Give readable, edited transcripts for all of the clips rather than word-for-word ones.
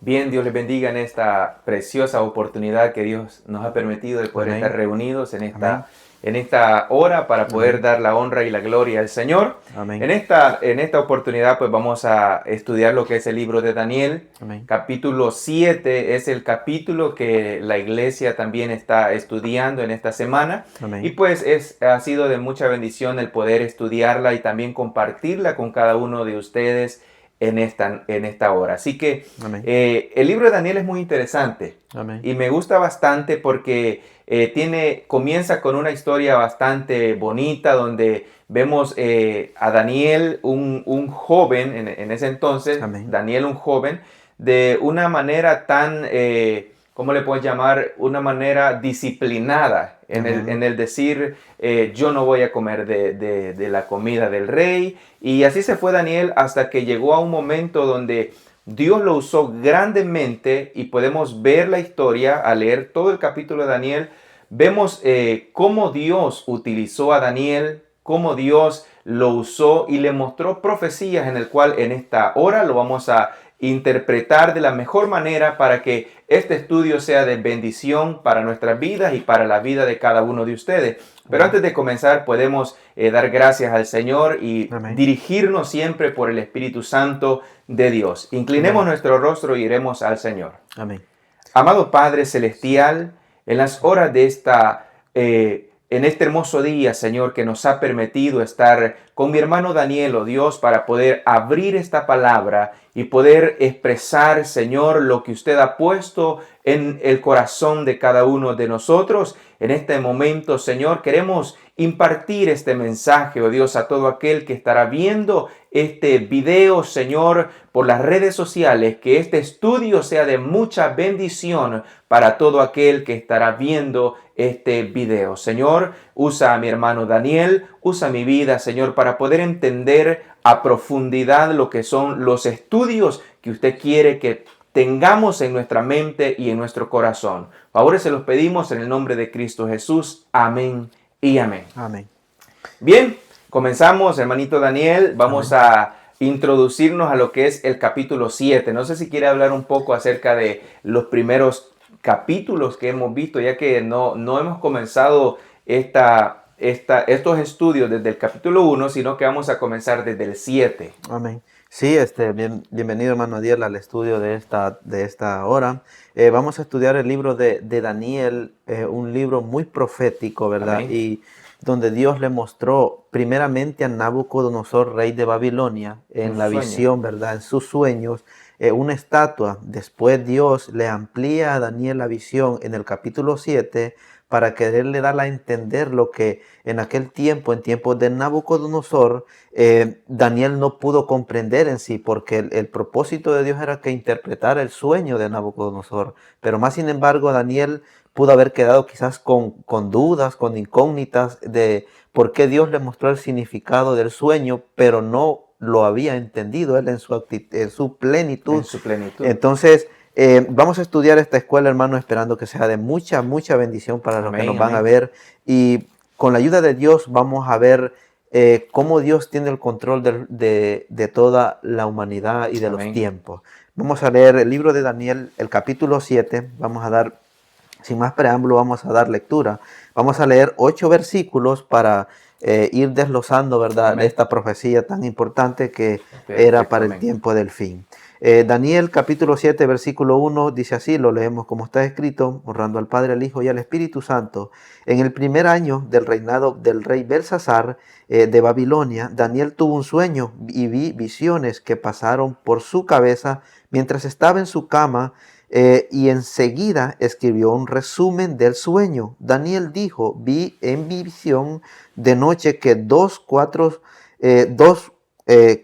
Bien, Dios les bendiga en esta preciosa oportunidad que Dios nos ha permitido de poder estar Amén. reunidos Amén. en esta hora para poder Amén. dar la honra y la gloria al Señor. Amén. En esta oportunidad pues vamos a estudiar lo que es el libro de Daniel. Amén. Capítulo 7 es el capítulo que la iglesia también está estudiando en esta semana. Y Amén. pues ha sido de mucha bendición el poder estudiarla y también compartirla con cada uno de ustedes en esta hora. Así que Amén. el libro de Daniel es muy interesante Amén. y me gusta bastante porque comienza con una historia bastante bonita donde vemos a Daniel, un joven, en ese entonces, Amén. Daniel un joven, de una manera tan, ¿cómo le puedo llamar? Una manera disciplinada Amén. en el decir, yo no voy a comer de la comida del rey. Y así se fue Daniel hasta que llegó a un momento donde Dios lo usó grandemente y podemos ver la historia al leer todo el capítulo de Daniel. Vemos cómo Dios utilizó a Daniel, cómo Dios lo usó y le mostró profecías en el cual en esta hora lo vamos a interpretar de la mejor manera para que este estudio sea de bendición para nuestras vidas y para la vida de cada uno de ustedes. Pero Amén. antes de comenzar podemos dar gracias al Señor y Amén. dirigirnos siempre por el Espíritu Santo de Dios. Inclinemos Amén. nuestro rostro y iremos al Señor. Amén. Amado Padre Celestial, en las horas en este hermoso día, Señor, que nos ha permitido estar con mi hermano Daniel, oh Dios, para poder abrir esta palabra y poder expresar, Señor, lo que usted ha puesto en el corazón de cada uno de nosotros. En este momento, Señor, queremos impartir este mensaje, oh Dios, a todo aquel que estará viendo este video, Señor, por las redes sociales, que este estudio sea de mucha bendición para todo aquel que estará viendo este video. Señor, usa a mi hermano Daniel, usa mi vida, Señor, para poder entender a profundidad lo que son los estudios que usted quiere que tengamos en nuestra mente y en nuestro corazón. Favores se los pedimos en el nombre de Cristo Jesús. Amén y amén. Amén. Bien, comenzamos, hermanito Daniel. Vamos Amén. a introducirnos a lo que es el capítulo 7. No sé si quiere hablar un poco acerca de los primeros capítulos que hemos visto, ya que no hemos comenzado estos estudios desde el capítulo 1, sino que vamos a comenzar desde el 7. Amén. Sí, bienvenido hermano Adiel al estudio de esta hora. Vamos a estudiar el libro de Daniel, un libro muy profético, ¿verdad? Amén. Y donde Dios le mostró primeramente a Nabucodonosor, rey de Babilonia, Un en la sueño. visión, ¿verdad? En sus sueños, una estatua. Después Dios le amplía a Daniel la visión en el capítulo 7 para quererle dar a entender lo que en aquel tiempo, en tiempos de Nabucodonosor, Daniel no pudo comprender en sí, porque el propósito de Dios era que interpretara el sueño de Nabucodonosor. Pero más sin embargo, Daniel pudo haber quedado quizás con dudas, con incógnitas de por qué Dios le mostró el significado del sueño, pero no lo había entendido él en su En plenitud. su plenitud. Entonces, vamos a estudiar esta escuela, hermano, esperando que sea de mucha, mucha bendición para los que nos Amén, van a amén. ver. Y con la ayuda de Dios vamos a ver cómo Dios tiene el control de toda la humanidad y de los Amén. tiempos. Vamos a leer el libro de Daniel, el capítulo 7. Vamos a dar, sin más preámbulo, vamos a dar lectura. Vamos a leer 8 versículos para ir desglosando, ¿verdad?, Amén. esta profecía tan importante que era Perfecto, para el amén. tiempo del fin. Daniel capítulo 7 versículo 1 dice así, lo leemos como está escrito, honrando al Padre, al Hijo y al Espíritu Santo. En el primer año del reinado del rey Belsasar de Babilonia, Daniel tuvo un sueño y vi visiones que pasaron por su cabeza mientras estaba en su cama, y enseguida escribió un resumen del sueño. Daniel dijo, vi en mi visión de noche que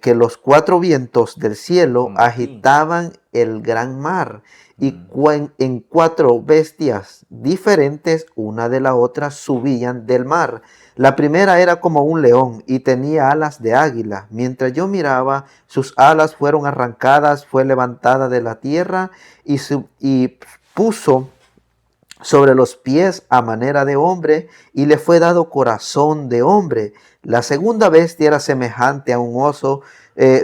que los 4 vientos del cielo Como aquí. agitaban el gran mar y Mm. en 4 bestias diferentes, una de la otra, subían del mar. La primera era como un león y tenía alas de águila. Mientras yo miraba, sus alas fueron arrancadas, fue levantada de la tierra y puso sobre los pies a manera de hombre y le fue dado corazón de hombre. La segunda bestia era semejante a un oso,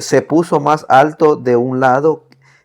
se puso más alto de un lado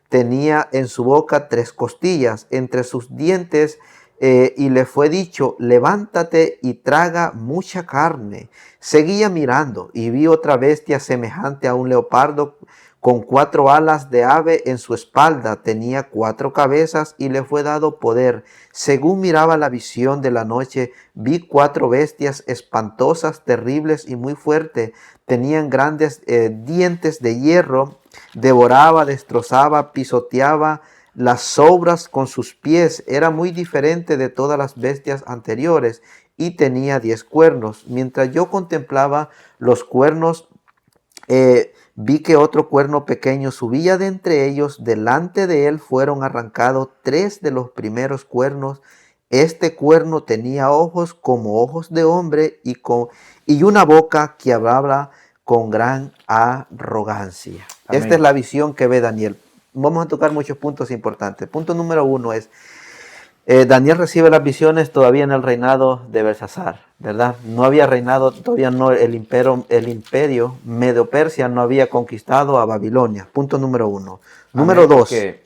tenía en su boca 3 costillas entre sus dientes, y le fue dicho: levántate y traga mucha carne. Seguía mirando y vi otra bestia semejante a un leopardo, con 4 alas de ave en su espalda. Tenía 4 cabezas y le fue dado poder. Según miraba la visión de la noche, vi 4 bestias espantosas, terribles y muy fuertes. Tenían grandes dientes de hierro. Devoraba, destrozaba, pisoteaba las sobras con sus pies. Era muy diferente de todas las bestias anteriores y tenía 10 cuernos. Mientras yo contemplaba los cuernos, vi que otro cuerno pequeño subía de entre ellos. Delante de él fueron arrancados 3 de los primeros cuernos. Este cuerno tenía ojos como ojos de hombre y una boca que hablaba con gran arrogancia. Esta es Amén. la visión que ve Daniel. Vamos a tocar muchos puntos importantes. Punto número 1 es: Daniel recibe las visiones todavía en el reinado de Belsasar, ¿verdad? No había reinado, todavía no, el imperio Medo-Persia no había conquistado a Babilonia. Punto número 1. Número Amén, 2. porque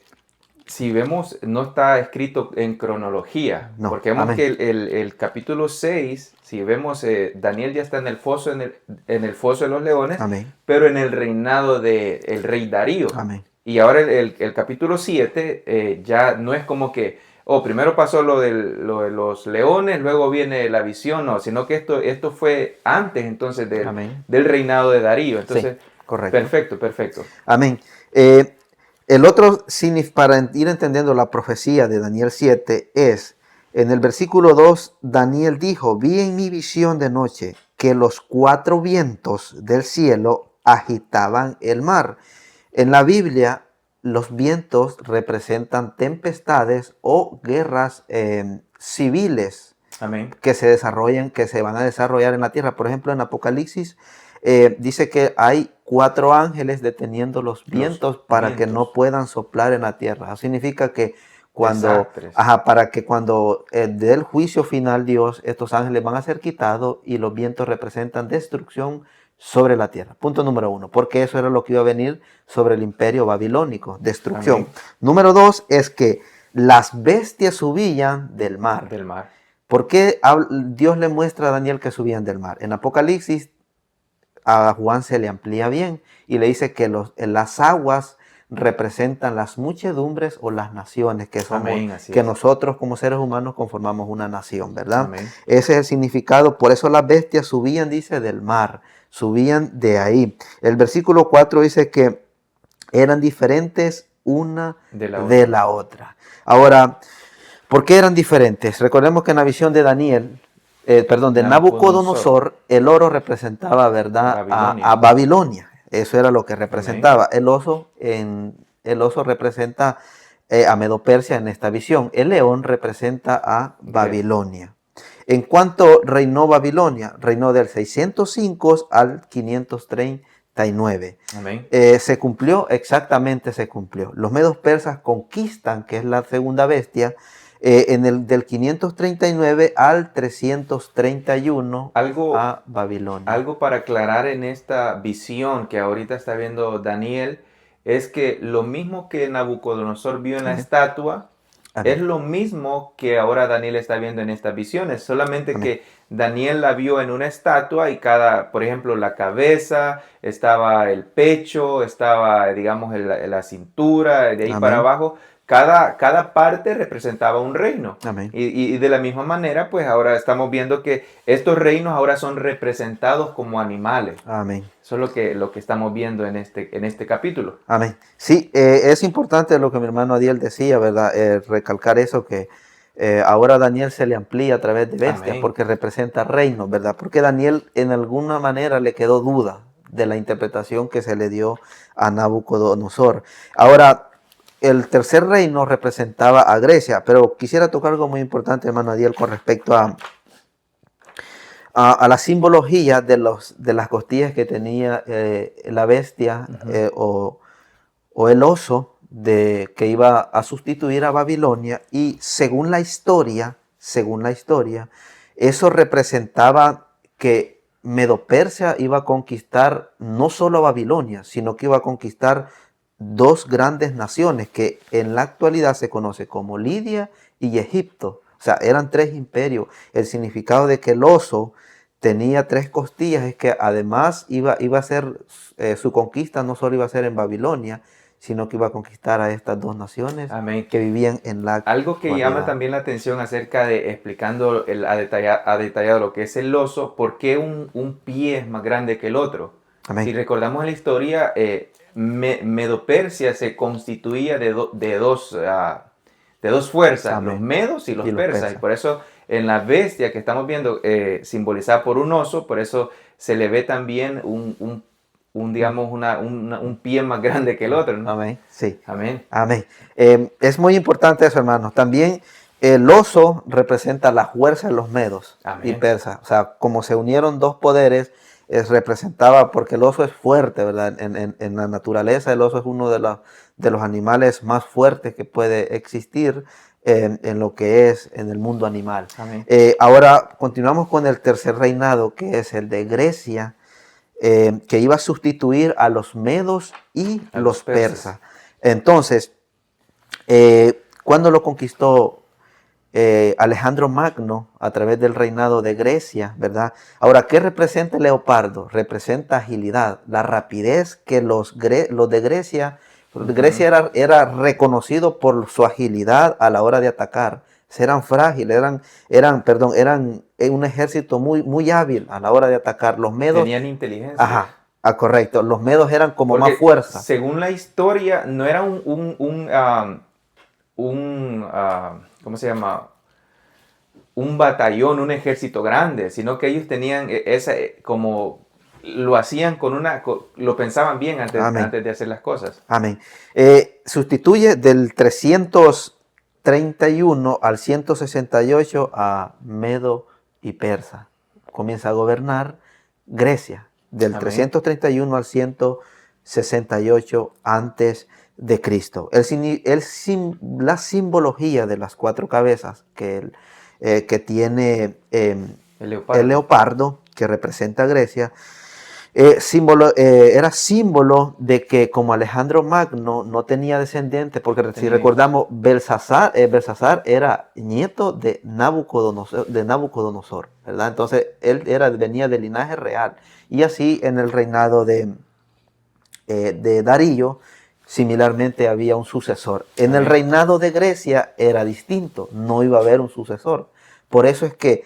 si vemos, no está escrito en cronología, No, porque vemos amén. que el capítulo 6, si vemos, Daniel ya está en el foso, en el foso de los leones, Amén. pero en el reinado del rey Darío. Amén. Y ahora el capítulo 7 ya no es como que, primero pasó lo de los leones, luego viene la visión, no, sino que esto fue antes entonces Amén. del reinado de Darío. Sí, Entonces, correcto. perfecto, perfecto. Amén. El otro, para ir entendiendo la profecía de Daniel 7, es, en el versículo 2, Daniel dijo: vi en mi visión de noche que los 4 vientos del cielo agitaban el mar. En la Biblia, los vientos representan tempestades o guerras civiles Amén. que se van a desarrollar en la tierra. Por ejemplo, en Apocalipsis dice que hay 4 ángeles deteniendo los vientos para que no puedan soplar en la tierra. Eso significa que Desastres. para que cuando dé el juicio final Dios, estos ángeles van a ser quitados y los vientos representan destrucción sobre la tierra. Punto número 1, porque eso era lo que iba a venir sobre el imperio babilónico, destrucción. Amén. Número 2 es que las bestias subían del mar. Del mar. ¿Por qué Dios le muestra a Daniel que subían del mar? En Apocalipsis a Juan se le amplía bien y le dice que las aguas representan las muchedumbres o las naciones que somos, Amén, así que es. nosotros como seres humanos conformamos una nación, ¿verdad? Amén. Ese es el significado. Por eso las bestias subían, dice, del mar, subían de ahí. El versículo 4 dice que eran diferentes una de la otra. Ahora, ¿por qué eran diferentes? Recordemos que en la visión de de Nabucodonosor, el oro representaba, ¿verdad?, Babilonia. a Babilonia. Eso era lo que representaba. Amén. El oso representa a Medo-Persia en esta visión. El león representa a Babilonia. En cuanto reinó Babilonia, reinó del 605 al 539. Amén. Se cumplió, exactamente se cumplió. Los medos persas conquistan, que es la segunda bestia, del 539 al 331 a Babilonia. Algo para aclarar en esta visión que ahorita está viendo Daniel es que lo mismo que Nabucodonosor vio en la estatua, Amén. es lo mismo que ahora Daniel está viendo en estas visiones, solamente Amén. que Daniel la vio en una estatua y por ejemplo, la cabeza, estaba el pecho, estaba, digamos, la cintura, de ahí Amén. para abajo, cada parte representaba un reino. Amén. Y de la misma manera, pues ahora estamos viendo que estos reinos ahora son representados como animales. Amén. Eso es lo que estamos viendo en este capítulo. Amén. Sí, es importante lo que mi hermano Adiel decía, ¿verdad? Recalcar eso, que ahora Daniel se le amplía a través de bestias. Amén. Porque representa reinos, ¿verdad? Porque Daniel en alguna manera le quedó duda de la interpretación que se le dio a Nabucodonosor. Ahora, el tercer reino representaba a Grecia, pero quisiera tocar algo muy importante, hermano Adiel, con respecto a la simbología de las costillas que tenía la bestia o el oso que iba a sustituir a Babilonia. Y según la historia, eso representaba que Medo-Persia iba a conquistar no solo a Babilonia, sino que iba a conquistar dos grandes naciones que en la actualidad se conoce como Lidia y Egipto. O sea, eran tres imperios. El significado de que el oso tenía tres costillas es que además iba a ser, su conquista no solo iba a ser en Babilonia, sino que iba a conquistar a estas dos naciones Amén. que vivían en la Algo que llama actualidad. también la atención acerca de explicando a detallado lo que es el oso, ¿por qué un pie es más grande que el otro? Amén. Si recordamos la historia, Medo-Persia se constituía de dos fuerzas, Amén. los medos y los Y los persas. persas. Y por eso en la bestia que estamos viendo, simbolizada por un oso, por eso se le ve también digamos, un pie más grande que el otro, ¿no? Amén. Sí. Amén. Amén. Es muy importante eso, hermanos. También el oso representa la fuerza de los medos y Amén. persas. O sea, como se unieron dos poderes, representaba, porque el oso es fuerte, ¿verdad? En la naturaleza, el oso es uno de los animales más fuertes que puede existir en lo que es en el mundo animal. Amén. Ahora continuamos con el tercer reinado, que es el de Grecia, que iba a sustituir a los medos y A los los persas. persas. Entonces, cuando lo conquistó Alejandro Magno a través del reinado de Grecia, ¿verdad? Ahora, ¿qué representa el leopardo? Representa agilidad, la rapidez que los de Grecia, Grecia era reconocido por su agilidad a la hora de atacar. Eran frágiles, eran un ejército muy hábil a la hora de atacar. Los medos, Tenían inteligencia. ajá, correcto, los medos eran como Porque más fuerza. según la historia, no era ¿cómo se llama? Un batallón, un ejército grande, sino que ellos tenían como lo hacían lo pensaban bien antes de hacer las cosas. Amén. Sustituye del 331 al 168 a Medo y Persa. Comienza a gobernar Grecia del Amén. 331 al 168 antes de Cristo. La simbología de las cuatro cabezas que tiene El el leopardo, que representa a Grecia, era símbolo de que como Alejandro Magno no tenía descendientes, porque si recordamos, Belsasar era nieto de Nabucodonosor, ¿verdad? Entonces él venía del linaje real. Y así en el reinado de Darío, similarmente había un sucesor. En el reinado de Grecia era distinto, no iba a haber un sucesor. Por eso es que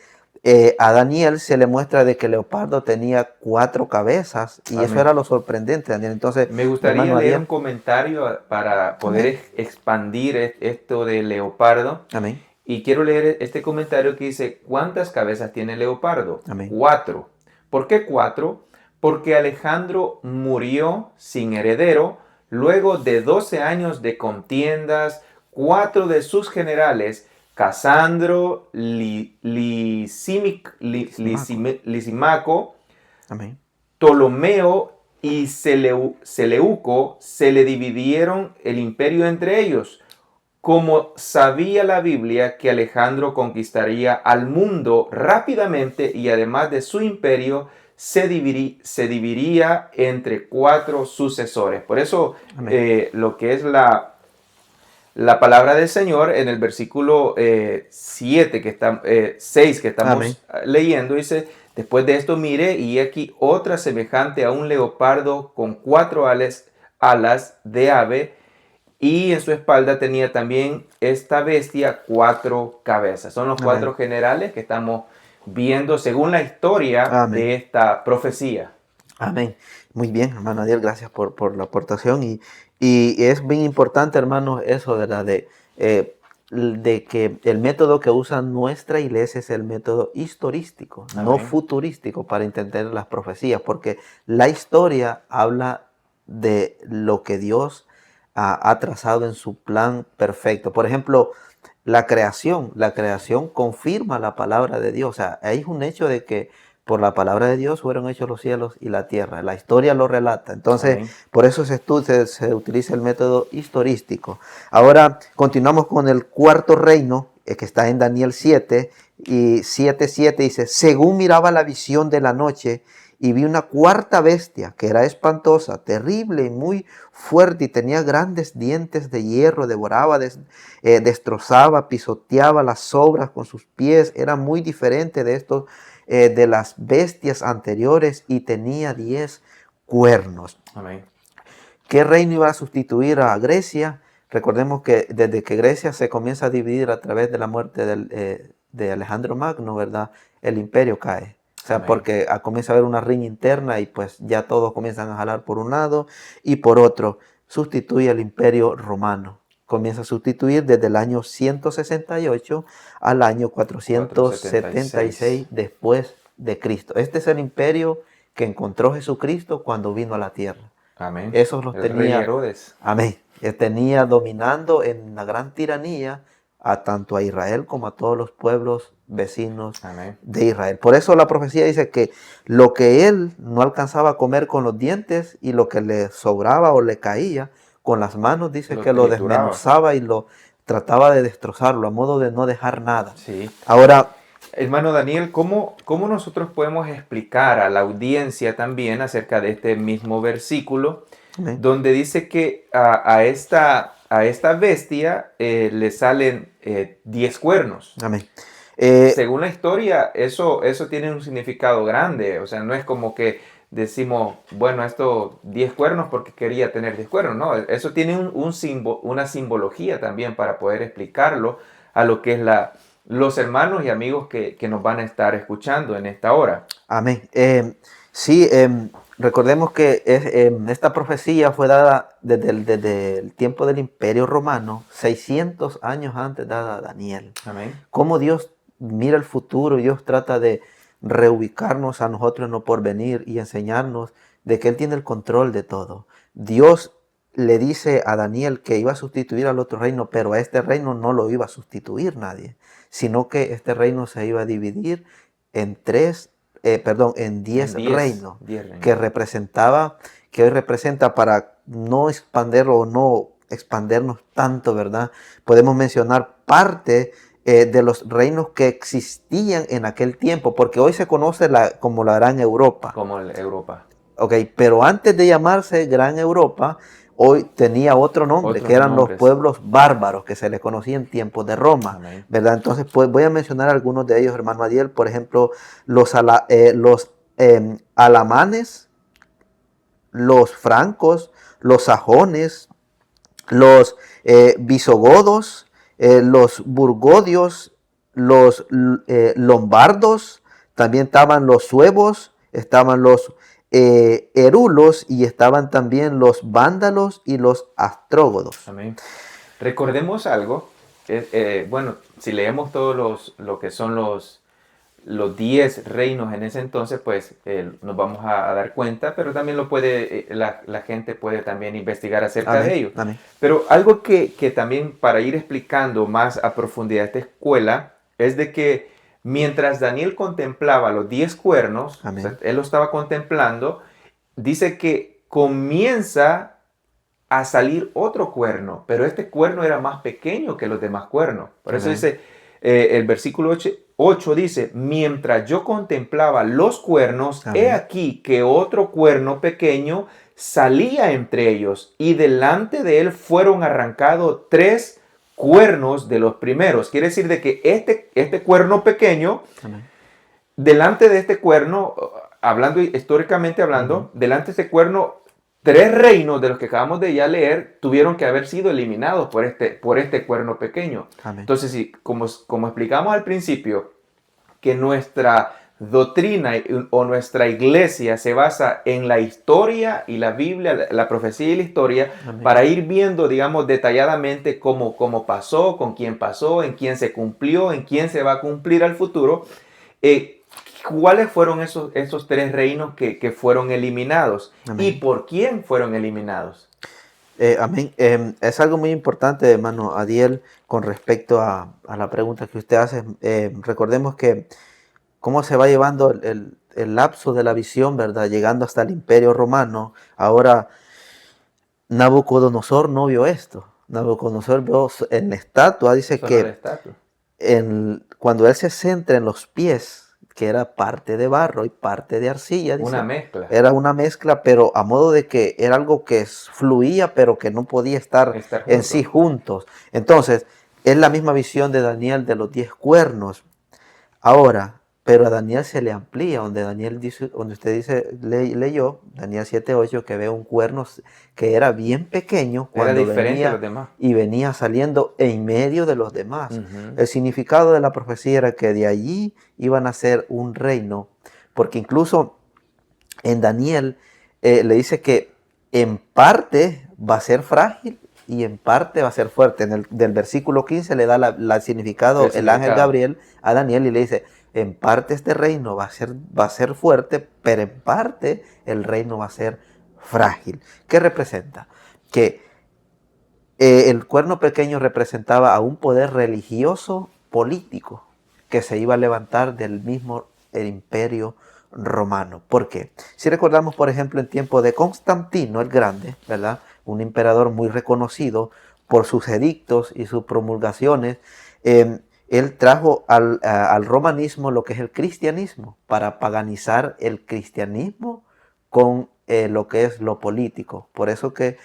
a Daniel se le muestra de que el leopardo tenía 4 cabezas y eso era lo sorprendente, Daniel. Entonces, me gustaría leer un comentario para poder expandir esto del leopardo. Amén. Y quiero leer este comentario que dice, ¿cuántas cabezas tiene el leopardo? Amén. 4. ¿Por qué 4? Porque Alejandro murió sin heredero luego de 12 años de contiendas. 4 de sus generales, Casandro, Lisimaco, Amén. Ptolomeo y Seleuco, se le dividieron el imperio entre ellos. Como sabía la Biblia que Alejandro conquistaría al mundo rápidamente y además de su imperio se dividiría entre 4 sucesores. Por eso lo que es la palabra del Señor en el versículo 6 que estamos leyendo dice, después de esto miré y aquí otra semejante a un leopardo con 4 alas de ave, y en su espalda tenía también esta bestia 4 cabezas. Son los 4 generales que estamos viendo según la historia de esta profecía. Amén. Muy bien, hermano Adiel, gracias por la aportación. Y es bien importante, hermanos, eso de que el método que usa nuestra iglesia es el método historístico, no futurístico, para entender las profecías, porque la historia habla de lo que Dios ha trazado en su plan perfecto. Por ejemplo, la creación confirma la palabra de Dios. O sea, hay un hecho de que por la palabra de Dios fueron hechos los cielos y la tierra. La historia lo relata. Entonces, por eso se utiliza el método historístico. Ahora, continuamos con el cuarto reino, que está en Daniel 7, y 7:7 dice, según miraba la visión de la noche, y vi una cuarta bestia que era espantosa, terrible y muy fuerte y tenía grandes dientes de hierro, devoraba, destrozaba, pisoteaba las sobras con sus pies, era muy diferente de estos, de las bestias anteriores y tenía 10 cuernos. Amén. ¿Qué reino iba a sustituir a Grecia? Recordemos que desde que Grecia se comienza a dividir a través de la muerte de Alejandro Magno, ¿verdad? El imperio cae. O sea, Amén. porque comienza a haber una riña interna y pues ya todos comienzan a jalar por un lado y por otro. Sustituye al imperio romano. Comienza a sustituir desde el año 168 al año 476 después de Cristo. Este es el imperio que encontró Jesucristo cuando vino a la tierra. Amén. Esos los El rey tenía, Herodes. amén, tenía dominando en la gran tiranía a tanto a Israel como a todos los pueblos vecinos Amén. de Israel. Por eso la profecía dice que lo que él no alcanzaba a comer con los dientes y lo que le sobraba o le caía con las manos, dice que lo trituraba. desmenuzaba y lo trataba de destrozarlo a modo de no dejar nada. Sí. Ahora, hermano Daniel, ¿cómo nosotros podemos explicar a la audiencia también acerca de este mismo versículo, amén, donde dice que a esta bestia le salen 10 cuernos? amén. Según la historia, eso tiene un significado grande. O sea, no es como que decimos, bueno, esto 10 cuernos porque quería tener 10 cuernos. No, eso tiene una simbología también para poder explicarlo a lo que es los hermanos y amigos que nos van a estar escuchando en esta hora. Amén. Sí, recordemos que esta profecía fue dada desde el tiempo del Imperio Romano, 600 años antes dada a Daniel. Amén. Cómo Dios mira el futuro, Dios trata de reubicarnos a nosotros en lo porvenir y enseñarnos de que Él tiene el control de todo. Dios le dice a Daniel que iba a sustituir al otro reino, pero a este reino no lo iba a sustituir nadie, sino que este reino se iba a dividir en en 10 reinos, 10 reinos. que hoy representa, para no expandir o no expandernos tanto, ¿verdad? Podemos mencionar parte de los reinos que existían en aquel tiempo, porque hoy se conoce como la Gran Europa. Como Europa. Ok, pero antes de llamarse Gran Europa, hoy tenía otro nombre, Otros que eran nombres. los pueblos bárbaros que se les conocía en tiempos de Roma, Amén. ¿verdad? Entonces, pues voy a mencionar algunos de ellos, hermano Adiel. Por ejemplo, los alamanes, los francos, los sajones, los visigodos, los burgodios, los lombardos, también estaban los suevos, estaban los herulos y estaban también los vándalos y los astrógodos. Amén. Recordemos algo. Bueno, si leemos todos lo que son los 10 reinos en ese entonces, pues nos vamos a dar cuenta, pero también la gente puede también investigar acerca Amén, de ello. amén. Pero algo que también para ir explicando más a profundidad esta escuela es de que mientras Daniel contemplaba los 10 cuernos, o sea, él lo estaba contemplando, dice que comienza a salir otro cuerno, pero este cuerno era más pequeño que los demás cuernos. Por eso dice, el versículo 8 dice, mientras yo contemplaba los cuernos, he aquí que otro cuerno pequeño salía entre ellos, y delante de él fueron arrancados 3 cuernos de los primeros. Quiere decir de que este cuerno pequeño, delante de este cuerno, históricamente hablando, delante de este cuerno, 3 reinos de los que acabamos de ya leer tuvieron que haber sido eliminados por este cuerno pequeño. Amén. Entonces, como explicamos al principio, que nuestra doctrina o nuestra iglesia se basa en la historia y la Biblia, la profecía y la historia, Amén. para ir viendo, digamos, detalladamente cómo pasó, con quién pasó, en quién se cumplió, en quién se va a cumplir al futuro. ¿Cuáles fueron esos 3 reinos que fueron eliminados? Amén. ¿Y por quién fueron eliminados? Amén. Es algo muy importante, hermano Adiel, con respecto a la pregunta que usted hace. Recordemos que cómo se va llevando el lapso de la visión, ¿verdad? Llegando hasta el Imperio Romano. Ahora, Nabucodonosor no vio esto. Nabucodonosor vio en la estatua, dice Solo que la estatua. cuando él se centra en los pies, que era parte de barro y parte de arcilla. Dice. Una mezcla. Era una mezcla, pero a modo de que era algo que fluía, pero que no podía estar Estar en juntos. sí juntos. Entonces, es la misma visión de Daniel de los 10 cuernos. Ahora, pero a Daniel se le amplía, donde Daniel dice, donde usted dice, leyó, Daniel 7:8, que ve un cuerno que era bien pequeño Era cuando diferente a los venía demás. y venía saliendo en medio de los demás. Ujú. El significado de la profecía era que de allí iban a ser un reino, porque incluso en Daniel le dice que en parte va a ser frágil y en parte va a ser fuerte. Del versículo 15 le da el significado el ángel significado. Gabriel a Daniel y le dice, en parte este reino va a ser fuerte, pero en parte el reino va a ser frágil. ¿Qué representa? Que el cuerno pequeño representaba a un poder religioso político que se iba a levantar del mismo el imperio romano. ¿Por qué? Si recordamos, por ejemplo, en tiempo de Constantino el Grande, ¿verdad? Un emperador muy reconocido por sus edictos y sus promulgaciones, él trajo al romanismo lo que es el cristianismo, para paganizar el cristianismo con lo que es lo político. Por eso que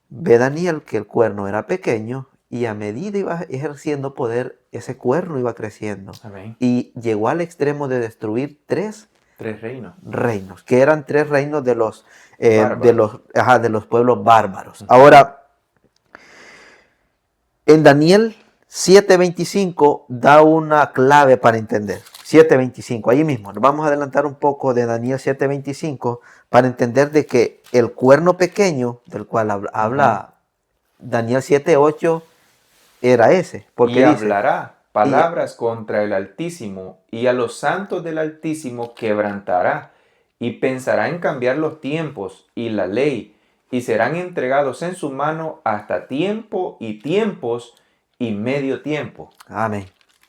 ve Daniel que el cuerno era pequeño y a medida iba ejerciendo poder, ese cuerno iba creciendo. Amén. Y llegó al extremo de destruir 3 reinos, que eran 3 reinos de los pueblos bárbaros. Ahora, en Daniel 7:25 da una clave para entender. 7:25, ahí mismo. Nos vamos a adelantar un poco de Daniel 7:25 para entender de que el cuerno pequeño del cual habla Daniel 7:8 era ese. Porque Y dice, hablará palabras contra el Altísimo, y a los santos del Altísimo quebrantará, y pensará en cambiar los tiempos y la ley, y serán entregados en su mano hasta tiempo y tiempos y medio tiempo. amén.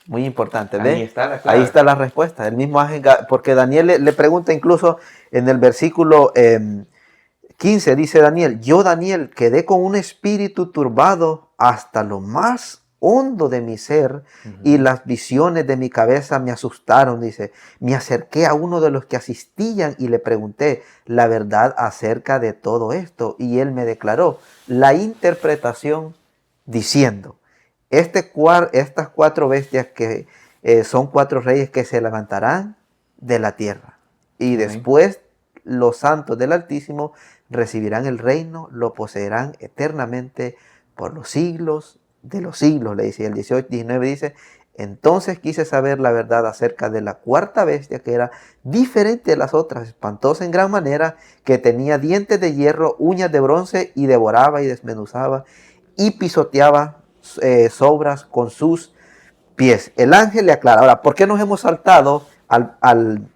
Muy importante. Ahí ¿Ve? está la clave. Ahí está la respuesta. El mismo ángel, porque Daniel le pregunta incluso en el versículo 15, dice Daniel, yo Daniel quedé con un espíritu turbado hasta lo más hondo de mi ser y las visiones de mi cabeza me asustaron, dice. Me acerqué a uno de los que asistían y le pregunté la verdad acerca de todo esto y él me declaró la interpretación diciendo, estas 4 bestias que son 4 reyes que se levantarán de la tierra y Amén. después los santos del Altísimo recibirán el reino, lo poseerán eternamente por los siglos de los siglos, le dice. Y el 19 dice, entonces quise saber la verdad acerca de la 4ª bestia, que era diferente de las otras, espantosa en gran manera, que tenía dientes de hierro, uñas de bronce, y devoraba y desmenuzaba, y pisoteaba sobras con sus pies. El ángel le aclara. Ahora, ¿por qué nos hemos saltado al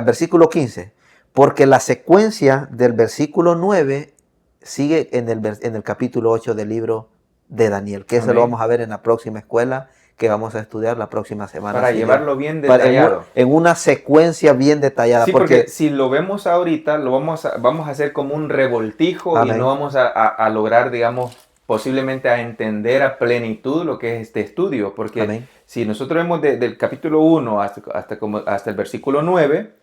versículo 15? Porque la secuencia del versículo 9 sigue en el capítulo 8 del libro de Daniel, que eso lo vamos a ver en la próxima escuela que vamos a estudiar la próxima semana. Para llevarlo bien detallado. En una secuencia bien detallada. Sí, porque si lo vemos ahorita, vamos a hacer como un revoltijo. Amén. Y no vamos a lograr, digamos, posiblemente a entender a plenitud lo que es este estudio. Porque amén. Si nosotros vemos del capítulo 1 hasta el versículo 9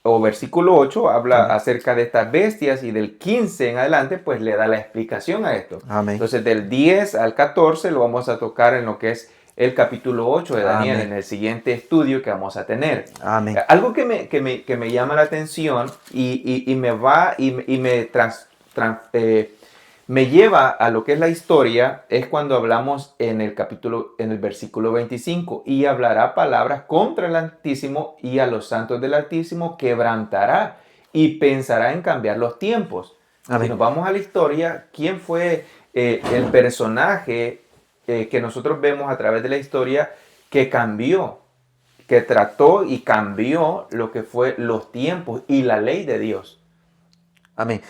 o versículo 8, habla amén. Acerca de estas bestias, y del 15 en adelante, pues le da la explicación a esto. Amén. Entonces, del 10 al 14 lo vamos a tocar en lo que es el capítulo 8 de Daniel, amén. En el siguiente estudio que vamos a tener. Amén. Algo que me llama la atención y me lleva a lo que es la historia es cuando hablamos en el versículo 25, y hablará palabras contra el Altísimo y a los santos del Altísimo quebrantará y pensará en cambiar los tiempos. Amén. Si nos vamos a la historia, ¿quién fue el personaje que nosotros vemos a través de la historia que cambió, que trató y cambió lo que fue los tiempos y la ley de Dios? Amén.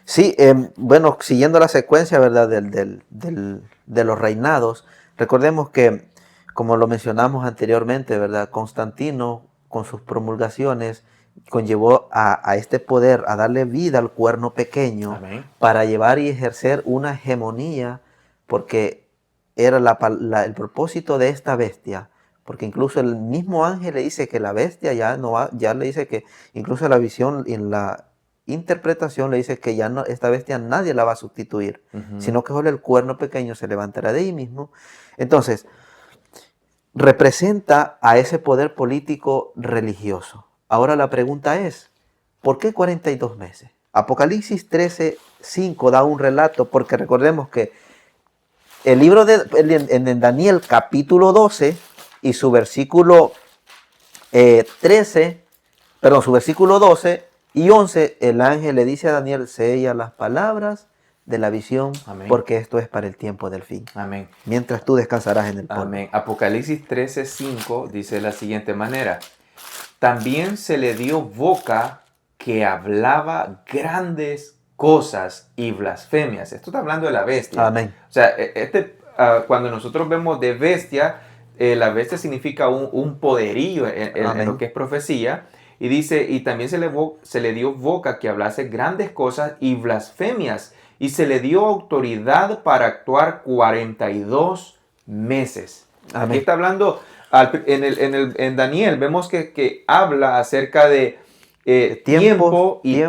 Sí, bueno, siguiendo la secuencia, ¿verdad? De los reinados, recordemos que, como lo mencionamos anteriormente, ¿verdad? Constantino, con sus promulgaciones, conllevó a este poder, a darle vida al cuerno pequeño. Amén. Para llevar y ejercer una hegemonía, porque era el propósito de esta bestia, porque incluso el mismo ángel le dice que la bestia ya no va, ya le dice que incluso la visión, en la interpretación le dice que ya no, esta bestia nadie la va a sustituir, sino que solo el cuerno pequeño se levantará de ahí mismo. Entonces, representa a ese poder político religioso. Ahora la pregunta es, ¿por qué 42 meses? Apocalipsis 13:5 da un relato, porque recordemos que el libro en Daniel capítulo 12 y su versículo su versículo 12 y 11, el ángel le dice a Daniel, sella las palabras de la visión, amén, porque esto es para el tiempo del fin. Amén. Mientras tú descansarás en el polvo. Amén. Apocalipsis 13:5 dice de la siguiente manera, también se le dio boca que hablaba grandes cosas y blasfemias. Esto está hablando de la bestia. Amén. O sea, cuando nosotros vemos de bestia, la bestia significa un poderío en lo que es profecía. Y dice, y también se le dio boca que hablase grandes cosas y blasfemias. Y se le dio autoridad para actuar 42 meses. Amén. Aquí está hablando, en Daniel, vemos que habla acerca de tiempos y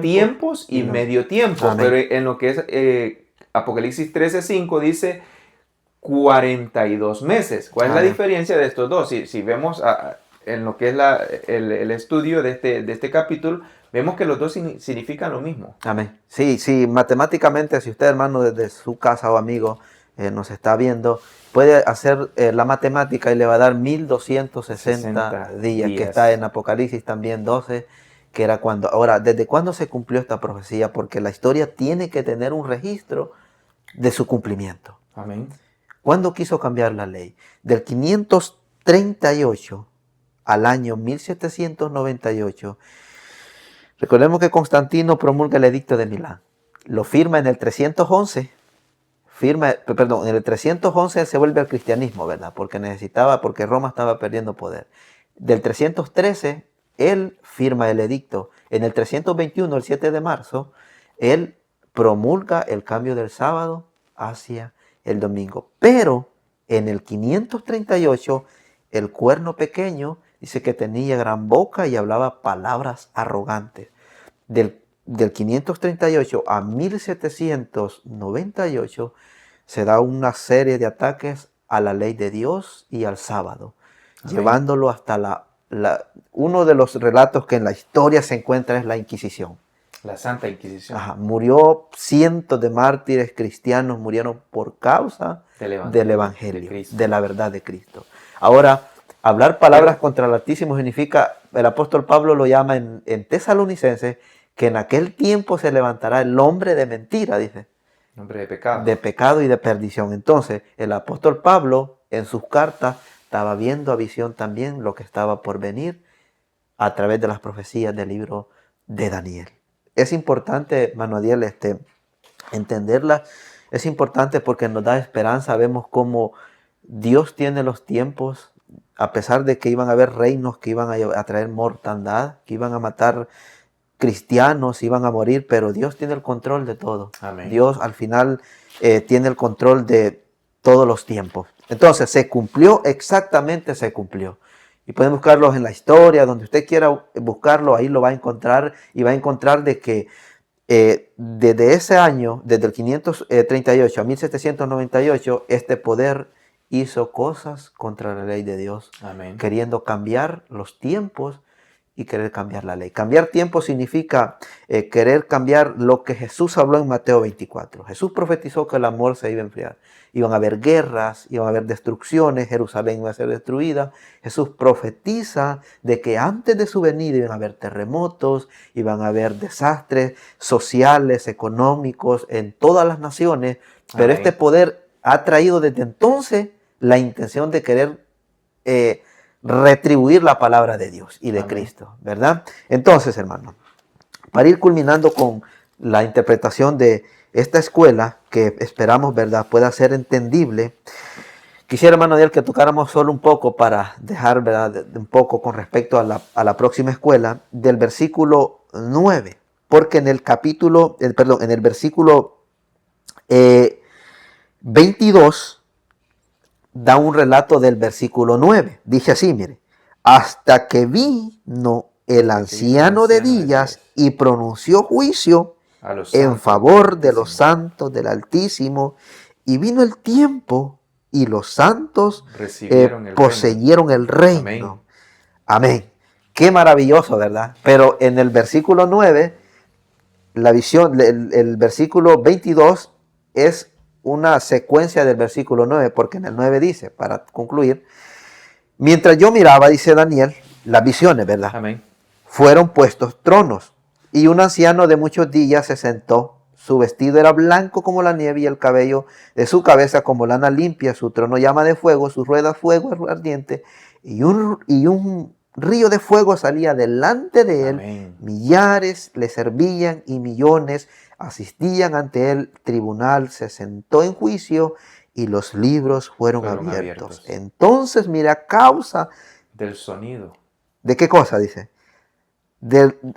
medio tiempo. Amén. Pero en lo que es Apocalipsis 13:5 dice 42 meses. ¿Cuál es la diferencia de estos dos? Si vemos en lo que es el estudio de este capítulo, vemos que los dos significan lo mismo. Amén. Sí, matemáticamente, si usted, hermano, desde su casa o amigo nos está viendo, puede hacer la matemática y le va a dar 1260 días, que está en Apocalipsis también 12, que era cuando. Ahora, ¿desde cuándo se cumplió esta profecía? Porque la historia tiene que tener un registro de su cumplimiento. Amén. ¿Cuándo quiso cambiar la ley? Del 538 al año 1798. Recordemos que Constantino promulga el edicto de Milán. Lo firma en el 311. En el 311 se vuelve al cristianismo, ¿verdad? Porque Roma estaba perdiendo poder. Del 313, él firma el edicto. En el 321, el 7 de marzo, él promulga el cambio del sábado hacia el domingo. Pero en el 538, el cuerno pequeño dice que tenía gran boca y hablaba palabras arrogantes. Del 538 a 1798 se da una serie de ataques a la ley de Dios y al sábado, llevándolo hasta uno de los relatos que en la historia se encuentra es la Inquisición. La Santa Inquisición. Murió cientos de mártires cristianos, murieron por causa del Evangelio, de la verdad de Cristo. Ahora, hablar palabras contra el Altísimo significa, el apóstol Pablo lo llama en Tesalonicenses, que en aquel tiempo se levantará el hombre de mentira, dice. Hombre de pecado. De pecado y de perdición. Entonces, el apóstol Pablo, en sus cartas, estaba viendo a visión también lo que estaba por venir a través de las profecías del libro de Daniel. Es importante, Manuel, entenderla. Es importante porque nos da esperanza. Vemos cómo Dios tiene los tiempos, a pesar de que iban a haber reinos que iban a traer mortandad, que iban a matar cristianos, iban a morir, pero Dios tiene el control de todo. Amén. Dios al final tiene el control de todos los tiempos. Entonces, se cumplió, exactamente se cumplió. Y pueden buscarlos en la historia, donde usted quiera buscarlo, ahí lo va a encontrar, y va a encontrar de que desde ese año, desde el 538 a 1798, este poder hizo cosas contra la ley de Dios. Amén. Queriendo cambiar los tiempos y querer cambiar la ley. Cambiar tiempo significa querer cambiar lo que Jesús habló en Mateo 24. Jesús profetizó que el amor se iba a enfriar. Iban a haber guerras, iban a haber destrucciones, Jerusalén iba a ser destruida. Jesús profetiza de que antes de su venida iban a haber terremotos, iban a haber desastres sociales, económicos en todas las naciones. Pero Amén. este poder ha traído desde entonces la intención de querer retribuir la palabra de Dios y de Amén. Cristo, ¿verdad? Entonces, hermano, para ir culminando con la interpretación de esta escuela, que esperamos, ¿verdad?, pueda ser entendible, quisiera, hermano Daniel, que tocáramos solo un poco para dejar, ¿verdad?, un poco con respecto a la próxima escuela, del versículo 9, porque en el versículo 22, da un relato del versículo 9. Dice así, mire, hasta que vino el anciano de días y pronunció juicio a los en santos favor del de los Altísimo. santos del Altísimo, y vino el tiempo y los santos Recibieron el reino. poseyeron el reino. Amén. Qué maravilloso, ¿verdad? Pero en el versículo 9, la visión, el versículo 22 es una secuencia del versículo 9, porque en el 9 dice, para concluir, mientras yo miraba, dice Daniel, las visiones, ¿verdad? Amén. Fueron puestos tronos, y un anciano de muchos días se sentó. Su vestido era blanco como la nieve y el cabello de su cabeza como lana limpia. Su trono llama de fuego, sus ruedas fuego ardiente, y un río de fuego salía delante de él. Amén. Millares le servían y millones asistían ante el tribunal. Se sentó en juicio y los libros fueron abiertos. Entonces, mira, a causa del sonido. ¿De qué cosa? Dice.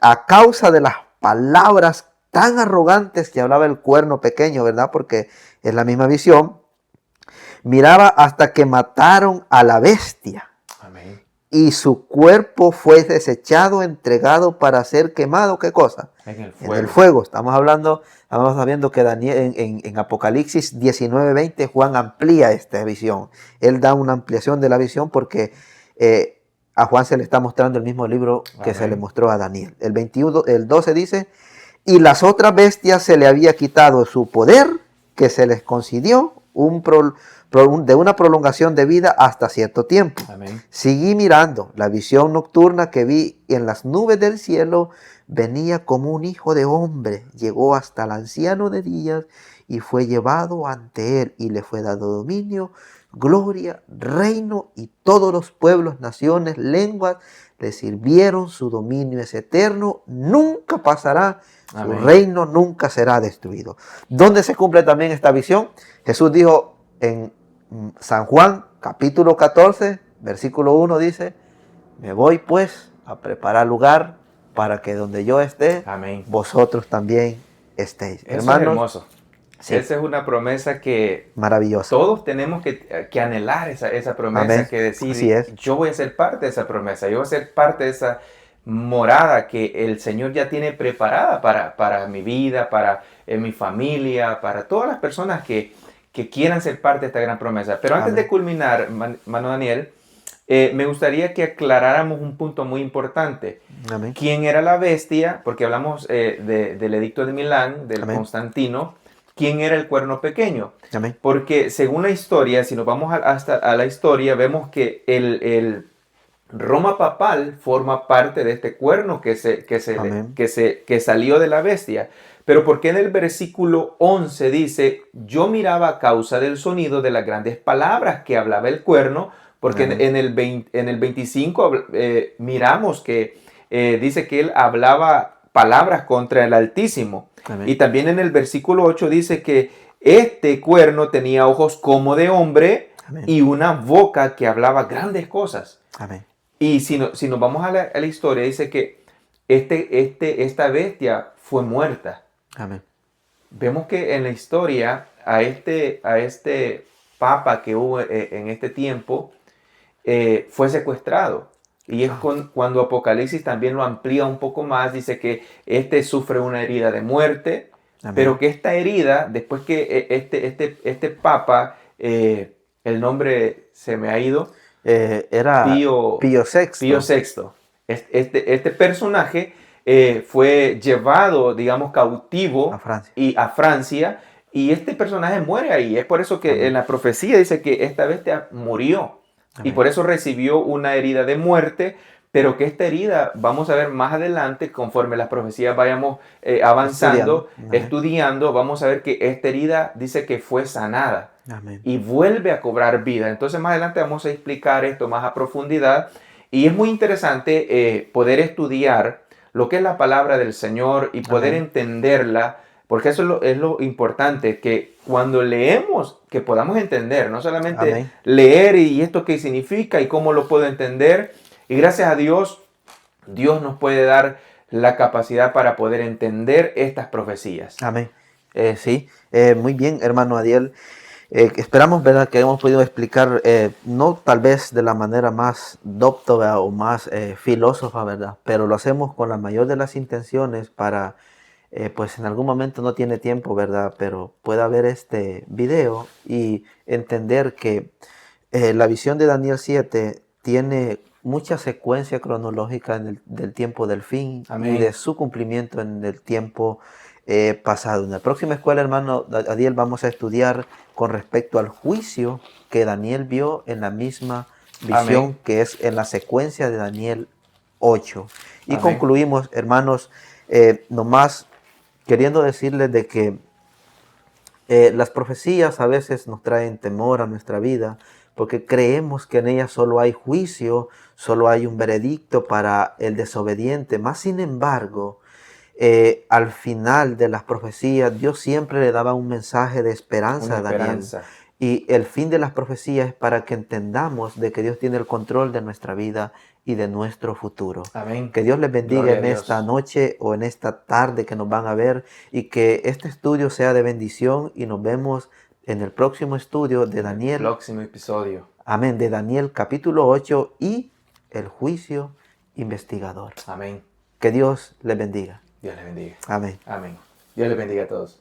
A causa de las palabras tan arrogantes que hablaba el cuerno pequeño, ¿verdad? Porque es la misma visión. Miraba hasta que mataron a la bestia. Amén. Y su cuerpo fue desechado, entregado para ser quemado. ¿Qué cosa? En el fuego. En el fuego. Estamos sabiendo que Daniel, en Apocalipsis 19:20, Juan amplía esta visión. Él da una ampliación de la visión porque a Juan se le está mostrando el mismo libro que Amén. se le mostró a Daniel. El 21, el 12 dice, y las otras bestias se le había quitado su poder, que se les concedió de una prolongación de vida hasta cierto tiempo. Amén. Seguí mirando. La visión nocturna que vi en las nubes del cielo venía como un hijo de hombre. Llegó hasta el anciano de días y fue llevado ante él, y le fue dado dominio, gloria, reino, y todos los pueblos, naciones, lenguas le sirvieron. Su dominio es eterno, nunca pasará. Amén. Su reino nunca será destruido. ¿Dónde se cumple también esta visión? Jesús dijo en San Juan, capítulo 14, versículo 1, dice, me voy pues a preparar lugar para que donde yo esté, Amén. vosotros también estéis. Eso Hermanos, es hermoso. sí. Esa es una promesa que maravillosa. Todos tenemos que anhelar esa promesa, Amén. que decir, Así es. yo voy a ser parte de esa promesa, yo voy a ser parte de esa morada que el Señor ya tiene preparada para mi vida, para mi familia, para todas las personas que quieran ser parte de esta gran promesa. Pero antes Amén. de culminar, Mano Daniel, me gustaría que aclaráramos un punto muy importante. Amén. ¿Quién era la bestia? Porque hablamos del edicto de Milán, del Amén. Constantino. ¿Quién era el cuerno pequeño? Amén. Porque según la historia, si nos vamos hasta a la historia, vemos que el Roma papal forma parte de este cuerno que salió de la bestia. Pero ¿por qué en el versículo 11 dice, yo miraba a causa del sonido de las grandes palabras que hablaba el cuerno? Porque en el 25 miramos que dice que él hablaba palabras contra el Altísimo. Amén. Y también en el versículo 8 dice que este cuerno tenía ojos como de hombre. Amén. Y una boca que hablaba grandes cosas. Amén. Y si nos vamos a la historia, dice que esta bestia fue muerta. Amén. Vemos que en la historia a este papa que hubo en este tiempo fue secuestrado. Y es cuando Apocalipsis también lo amplía un poco más, dice que sufre una herida de muerte. Amén. Pero que esta herida, después que este papa, el nombre se me ha ido, era Pío VI. Pío VI. Este personaje fue llevado, digamos, cautivo a Francia, y este personaje muere ahí. Es por eso que Amén. En la profecía dice que esta bestia murió. Amén. Y por eso recibió una herida de muerte, pero que esta herida, vamos a ver más adelante, conforme las profecías vayamos avanzando, estudiando, vamos a ver que esta herida dice que fue sanada. Amén. Y vuelve a cobrar vida. Entonces más adelante vamos a explicar esto más a profundidad. Y es muy interesante poder estudiar lo que es la palabra del Señor y poder Amén. Entenderla, porque eso es lo importante, que cuando leemos, que podamos entender, no solamente Amén. Leer y esto qué significa y cómo lo puedo entender. Y gracias a Dios, Dios nos puede dar la capacidad para poder entender estas profecías. Amén. Sí, muy bien, hermano Adiel. Esperamos, ¿verdad?, que hemos podido explicar, no tal vez de la manera más docta o más filósofa, ¿verdad?, pero lo hacemos con la mayor de las intenciones para, pues en algún momento no tiene tiempo, ¿verdad?, pero pueda ver este video y entender que la visión de Daniel 7 tiene mucha secuencia cronológica del tiempo del fin y de Amén. su cumplimiento en el tiempo pasado. En la próxima escuela, hermano Adiel, vamos a estudiar con respecto al juicio que Daniel vio en la misma visión Amén. que es en la secuencia de Daniel 8. Y Amén. concluimos, hermanos, nomás queriendo decirles de que las profecías a veces nos traen temor a nuestra vida porque creemos que en ellas solo hay juicio, solo hay un veredicto para el desobediente. Más sin embargo, al final de las profecías, Dios siempre le daba un mensaje de Una esperanza a Daniel. esperanza. Y el fin de las profecías es para que entendamos de que Dios tiene el control de nuestra vida y de nuestro futuro. Amén. Que Dios les bendiga Gloria a en esta Dios. noche o en esta tarde que nos van a ver y que este estudio sea de bendición y nos vemos en el próximo estudio de En el Daniel. próximo episodio. Amén, de Daniel capítulo 8 y el juicio investigador. Amén. Que Dios les bendiga. Dios les bendiga. Amén. Amén. Dios les bendiga a todos.